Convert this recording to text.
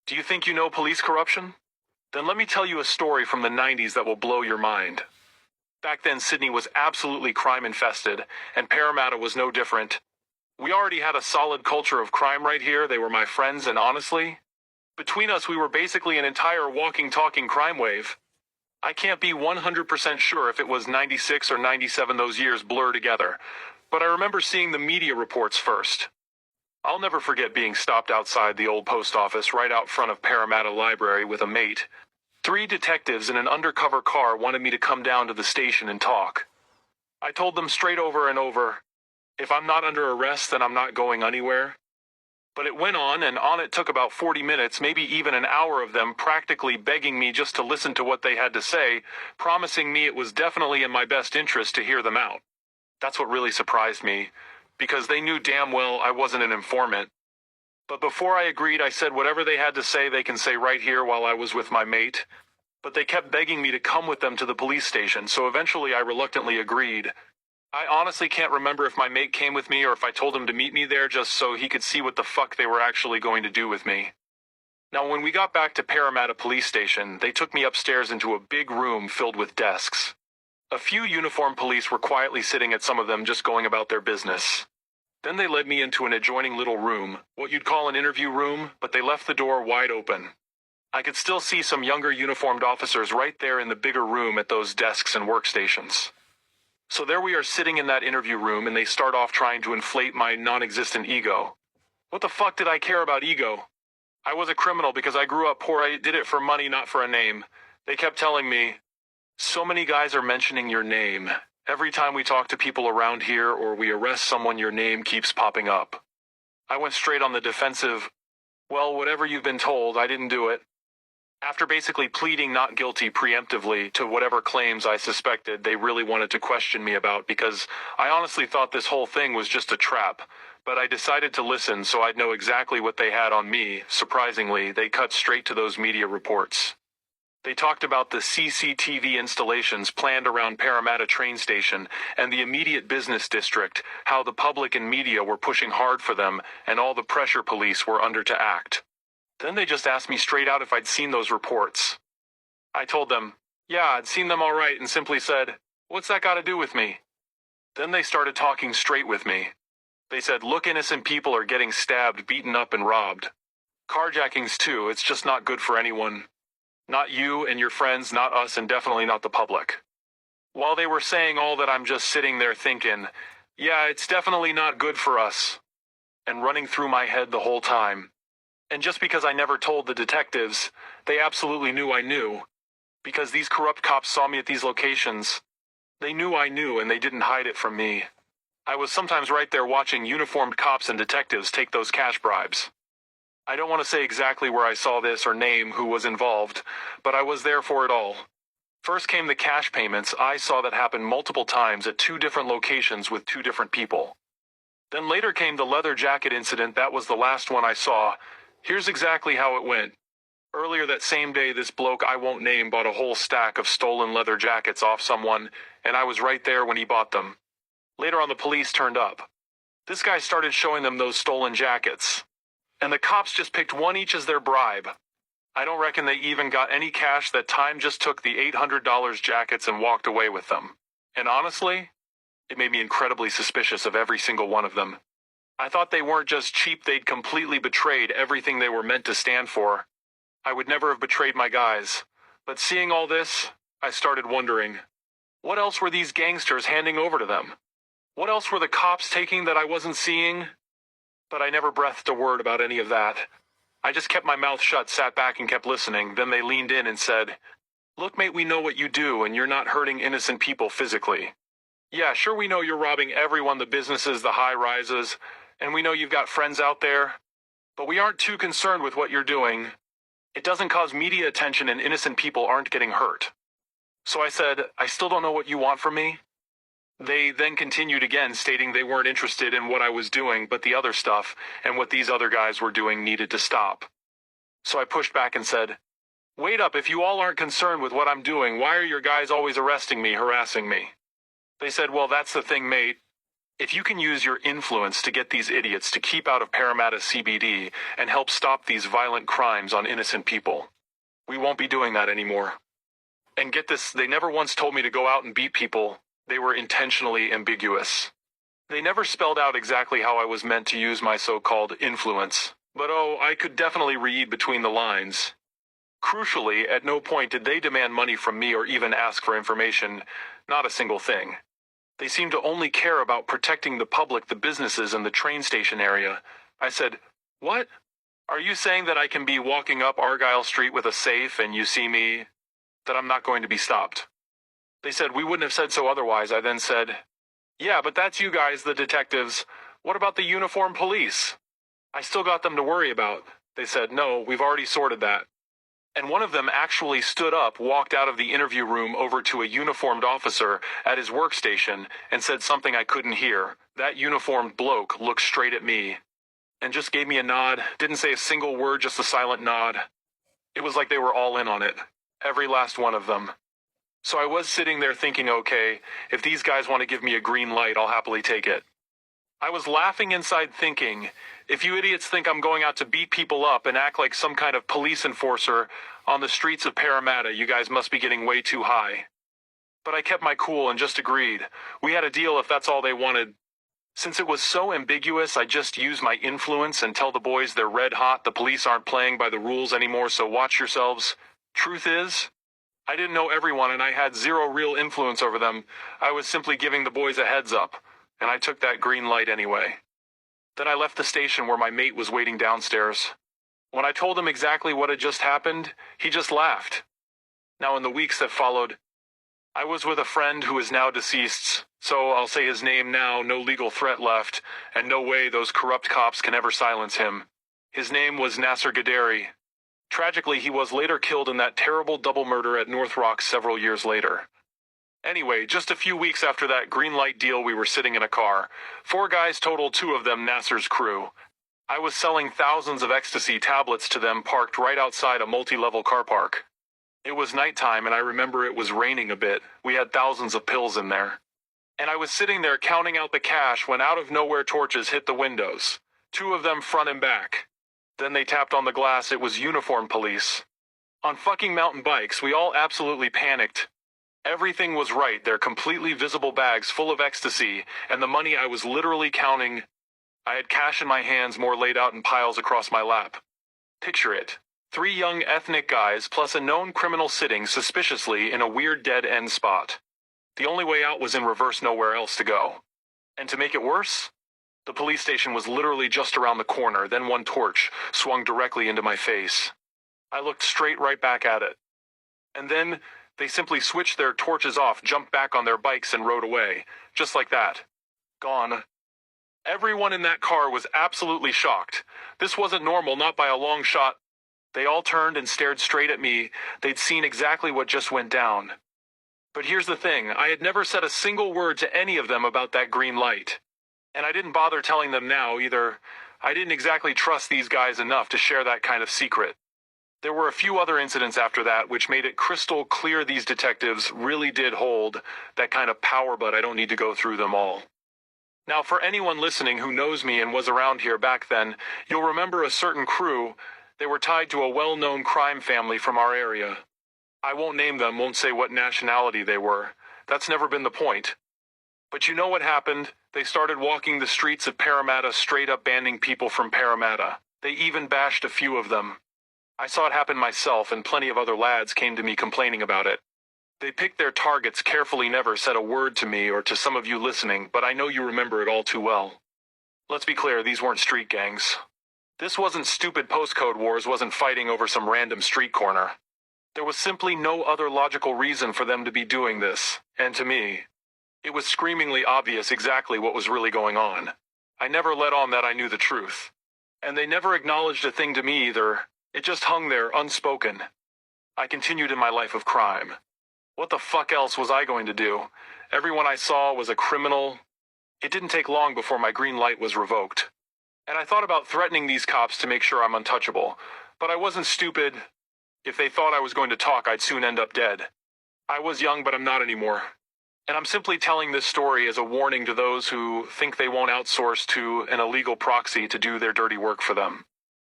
Do you think you know police corruption? Then let me tell you a story from the 90s that will blow your mind. Back then, Sydney was absolutely crime-infested, and Parramatta was no different. We already had a solid culture of crime right here. They were my friends, and honestly, between us we were basically an entire walking, talking crime wave. I can't be 100% sure if it was 96 or 97, those years blur together, but I remember seeing the media reports first. I'll never forget being stopped outside the old post office right out front of Parramatta Library with a mate. 3 detectives in an undercover car wanted me to come down to the station and talk. I told them straight over and over, if I'm not under arrest, then I'm not going anywhere. But it went on, and on it took about 40 minutes, maybe even an hour of them practically begging me just to listen to what they had to say, promising me it was definitely in my best interest to hear them out. That's what really surprised me, because they knew damn well I wasn't an informant. But before I agreed, I said whatever they had to say they can say right here while I was with my mate. But they kept begging me to come with them to the police station, so eventually I reluctantly agreed. I honestly can't remember if my mate came with me or if I told him to meet me there just so he could see what the fuck they were actually going to do with me. Now, when we got back to Parramatta Police Station, they took me upstairs into a big room filled with desks. A few uniformed police were quietly sitting at some of them, just going about their business. Then they led me into an adjoining little room, what you'd call an interview room, but they left the door wide open. I could still see some younger uniformed officers right there in the bigger room at those desks and workstations. So there we are sitting in that interview room, and they start off trying to inflate my non-existent ego. What the fuck did I care about ego? I was a criminal because I grew up poor. I did it for money, not for a name. They kept telling me, so many guys are mentioning your name. Every time we talk to people around here or we arrest someone, your name keeps popping up. I went straight on the defensive. Well, whatever you've been told, I didn't do it. After basically pleading not guilty preemptively to whatever claims I suspected they really wanted to question me about, because I honestly thought this whole thing was just a trap, but I decided to listen so I'd know exactly what they had on me. Surprisingly, they cut straight to those media reports. They talked about the CCTV installations planned around Parramatta train station and the immediate business district, how the public and media were pushing hard for them, and all the pressure police were under to act. Then they just asked me straight out if I'd seen those reports. I told them, yeah, I'd seen them all right, and simply said, what's that got to do with me? Then they started talking straight with me. They said, look, innocent people are getting stabbed, beaten up, and robbed. Carjackings too, it's just not good for anyone. Not you and your friends, not us, and definitely not the public. While they were saying all that, I'm just sitting there thinking, yeah, it's definitely not good for us. And running through my head the whole time. And just because I never told the detectives, they absolutely knew I knew. Because these corrupt cops saw me at these locations. They knew I knew, and they didn't hide it from me. I was sometimes right there watching uniformed cops and detectives take those cash bribes. I don't want to say exactly where I saw this or name who was involved, but I was there for it all. First came the cash payments. I saw that happen multiple times at 2 different locations with 2 different people. Then later came the leather jacket incident. That was the last one I saw. Here's exactly how it went. Earlier that same day, this bloke I won't name bought a whole stack of stolen leather jackets off someone, and I was right there when he bought them. Later on, the police turned up. This guy started showing them those stolen jackets. And the cops just picked one each as their bribe. I don't reckon they even got any cash. That time just took the $800 jackets and walked away with them. And honestly, it made me incredibly suspicious of every single one of them. I thought they weren't just cheap, they'd completely betrayed everything they were meant to stand for. I would never have betrayed my guys. But seeing all this, I started wondering, what else were these gangsters handing over to them? What else were the cops taking that I wasn't seeing? But I never breathed a word about any of that. I just kept my mouth shut, sat back, and kept listening. Then they leaned in and said, look, mate, we know what you do, and you're not hurting innocent people physically. Yeah, sure, we know you're robbing everyone, the businesses, the high-rises, and we know you've got friends out there, but we aren't too concerned with what you're doing. It doesn't cause media attention, and innocent people aren't getting hurt. So I said, I still don't know what you want from me. They then continued again, stating they weren't interested in what I was doing, but the other stuff, and what these other guys were doing, needed to stop. So I pushed back and said, wait up, if you all aren't concerned with what I'm doing, why are your guys always arresting me, harassing me? They said, well, that's the thing, mate. If you can use your influence to get these idiots to keep out of Parramatta CBD and help stop these violent crimes on innocent people, we won't be doing that anymore. And get this, they never once told me to go out and beat people. They were intentionally ambiguous. They never spelled out exactly how I was meant to use my so-called influence. But oh, I could definitely read between the lines. Crucially, at no point did they demand money from me or even ask for information. Not a single thing. They seemed to only care about protecting the public, the businesses, and the train station area. I said, "What? Are you saying that I can be walking up Argyle Street with a safe and you see me, that I'm not going to be stopped?" They said, "We wouldn't have said so otherwise." I then said, "Yeah, but that's you guys, the detectives. What about the uniformed police? I still got them to worry about." They said, "No, we've already sorted that." And one of them actually stood up, walked out of the interview room over to a uniformed officer at his workstation, and said something I couldn't hear. That uniformed bloke looked straight at me and just gave me a nod, didn't say a single word, just a silent nod. It was like they were all in on it, every last one of them. So I was sitting there thinking, okay, if these guys want to give me a green light, I'll happily take it. I was laughing inside thinking, if you idiots think I'm going out to beat people up and act like some kind of police enforcer on the streets of Parramatta, you guys must be getting way too high. But I kept my cool and just agreed. We had a deal if that's all they wanted. Since it was so ambiguous, I just used my influence and tell the boys they're red hot, the police aren't playing by the rules anymore, so watch yourselves. Truth is, I didn't know everyone and I had zero real influence over them. I was simply giving the boys a heads up, and I took that green light anyway. Then I left the station where my mate was waiting downstairs. When I told him exactly what had just happened, he just laughed. Now in the weeks that followed, I was with a friend who is now deceased, so I'll say his name now, no legal threat left, and no way those corrupt cops can ever silence him. His name was Nasser Gaderi. Tragically, he was later killed in that terrible double murder at North Rock several years later. Anyway, just a few weeks after that green light deal, we were sitting in a car. 4 guys total, 2 of them Nasser's crew. I was selling thousands of ecstasy tablets to them parked right outside a multi-level car park. It was nighttime and I remember it was raining a bit. We had thousands of pills in there. And I was sitting there counting out the cash when out of nowhere torches hit the windows. 2 of them front and back. Then they tapped on the glass. It was uniformed police. On fucking mountain bikes, we all absolutely panicked. Everything was right, their completely visible bags full of ecstasy, and the money I was literally counting. I had cash in my hands, more laid out in piles across my lap. Picture it. 3 young ethnic guys plus a known criminal sitting suspiciously in a weird dead-end spot. The only way out was in reverse, nowhere else to go. And to make it worse, the police station was literally just around the corner, then one torch swung directly into my face. I looked straight right back at it. And then they simply switched their torches off, jumped back on their bikes, and rode away. Just like that. Gone. Everyone in that car was absolutely shocked. This wasn't normal, not by a long shot. They all turned and stared straight at me. They'd seen exactly what just went down. But here's the thing, I had never said a single word to any of them about that green light. And I didn't bother telling them now either. I didn't exactly trust these guys enough to share that kind of secret. There were a few other incidents after that which made it crystal clear these detectives really did hold that kind of power, but I don't need to go through them all. Now, for anyone listening who knows me and was around here back then, you'll remember a certain crew. They were tied to a well-known crime family from our area. I won't name them, won't say what nationality they were. That's never been the point. But you know what happened? They started walking the streets of Parramatta, straight up banning people from Parramatta. They even bashed a few of them. I saw it happen myself, and plenty of other lads came to me complaining about it. They picked their targets carefully, never said a word to me or to some of you listening, but I know you remember it all too well. Let's be clear, these weren't street gangs. This wasn't stupid postcode wars, wasn't fighting over some random street corner. There was simply no other logical reason for them to be doing this, and to me, it was screamingly obvious exactly what was really going on. I never let on that I knew the truth. And they never acknowledged a thing to me either. It just hung there, unspoken. I continued in my life of crime. What the fuck else was I going to do? Everyone I saw was a criminal. It didn't take long before my green light was revoked. And I thought about threatening these cops to make sure I'm untouchable. But I wasn't stupid. If they thought I was going to talk, I'd soon end up dead. I was young, but I'm not anymore. And I'm simply telling this story as a warning to those who think they won't outsource to an illegal proxy to do their dirty work for them.